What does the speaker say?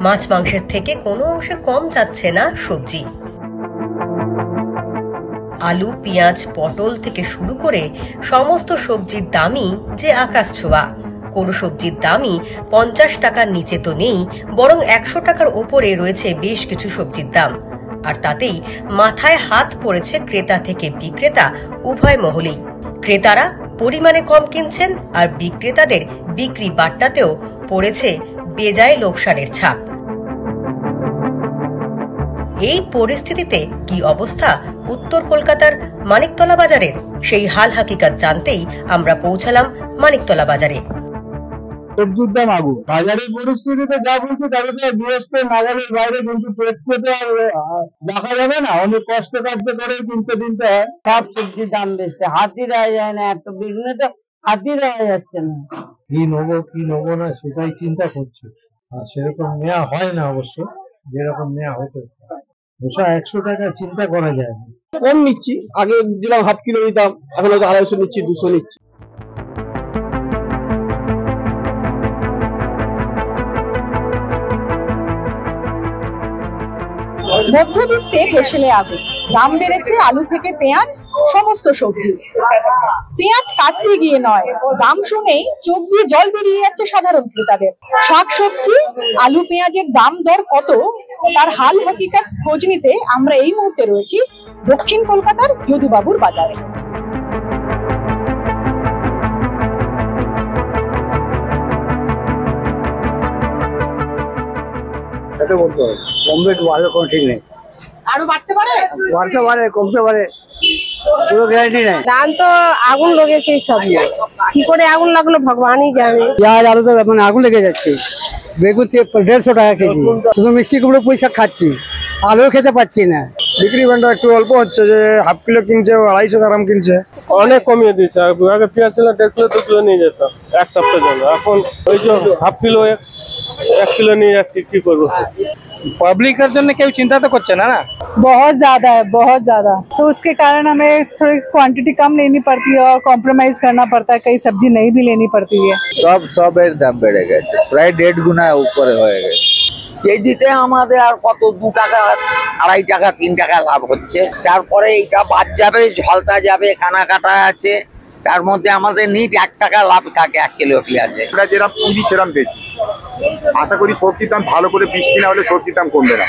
মাছ মাংসের থেকে কোনো অংশে কম যাচ্ছে না সবজি। আলু, পেঁয়াজ, পটল থেকে শুরু করে সমস্ত সবজির দামই যে আকাশ ছোঁয়া। কোনো সবজির দামই 50 টাকার নিচে তো নেই, বরং 100 টাকার ওপরে রয়েছে বেশ কিছু সবজির দাম। আর তাতেই মাথায় হাত পড়েছে ক্রেতা থেকে বিক্রেতা উভয় মহলেই। ক্রেতারা পরিমাণে কম কিনছেন, আর বিক্রেতাদের বিক্রি বাট্টাতেও পড়েছে বেজায় লোকসানের ছাপ। এই পরিস্থিতিতে কি অবস্থা উত্তর কলকাতার মানিকতলা বাজারের? সেই হাল হাকিকত জানতেই আমরা পৌঁছালাম মানিকতলা বাজারে। সবজির দাম আগুন, বাজারের পরিস্থিতিতে যা বলছে তাহলে তো গৃহস্থের নাগালের বাইরে, কিন্তু পেট খেতে আর দেখা যাবে না। অনেক কষ্ট কাটতে করে কিনতে হয়। সব সবজির দাম বেশি, হাতি দেওয়া যায় না, এত বিঘ্নে তো হাতি দেওয়া যাচ্ছে না। কি নেবো না সেটাই চিন্তা করছি, আর সেরকম নেওয়া হয় না অবশ্য, যেরকম নেওয়া হতো। 100 টাকা চিন্তা করা যায় না। কম নিচ্ছি, আগে দিলাম হাফ কিলো নিতাম, এখন হয়তো 250 নিচ্ছি, 200 নিচ্ছি। মধ্যবিত্তের হেসেলে আগুন, দাম বেড়েছে আলু থেকে পেঁয়াজ, সমস্ত সবজি। পেঁয়াজ কাটতে গিয়ে নয়, দাম শুনেই চোখ দিয়ে জল বেরিয়ে যাচ্ছে সাধারণ ক্রেতাদের। শাক সবজি, আলু পেঁয়াজের দাম দর কত, তার হাল হকিকত খোঁজ নিতে আমরা এই মুহূর্তে রয়েছি দক্ষিণ কলকাতার যদুবাবুর বাজারে। কমবে একটু, বাড়বে, কোনো ঠিক নেই। আরো বাড়তে পারে, কমতে পারে, কোনো গ্যারান্টি নেই। দাম তো আগুন লেগেছে, সব কি করে আগুন লাগলো ভগবানই জানে। পেঁয়াজ আলু তো মানে আগুন লেগে যাচ্ছে। বেগুন 150 টাকা কেজি, শুধু মিষ্টি কুমড়ো পয়সা খাচ্ছি, আলু খেতে পাচ্ছি না। বিক্রি বান্ডা একটু অল্প হচ্ছে, যে হাফ কিলো কিনছে 250 গ্রাম কিনছে। অনেক কমিয়ে দিচ্ছে। আগে পেঁয়াজ ছিল 1.5 কিলো 2 কিলো নিয়ে যেতাম এক সপ্তাহের জন্য, এখন ওই যে হাফ কিলো 1 কিলো নিয়ে যাচ্ছি। কি করবো, पब्लिकर जन क्यों चिंता तो कुछ ना बहुत ज्यादा है, बहुत ज्यादा। तो उसके कारण हमें थोड़ी क्वांटिटी कम लेनी पड़ती है और कॉम्प्रोमाइज करना पड़ता है, कई सब्जी नहीं भी लेनी पड़ती है। सब এর দাম বেড়ে গেছে, প্রায় 1.5 গুণা উপরে হয়ে গেছে। কেজিতে আমাদের আর কত 2 টাকা 2.5 টাকা 3 টাকা লাভ হচ্ছে। তারপরে এইটা বাদ যাবে, ঝলতা যাবে, কানা কাটা আছে, তার মধ্যে আমাদের নিট 1 টাকা লাভ থাকে 1 কিলো পেঁয়াজে। আমরা যেরকম পুঁজি সেরকম বেশি, আশা করি সবজির দাম ভালো করে বৃষ্টি না হলে সবজির দাম কমবে না।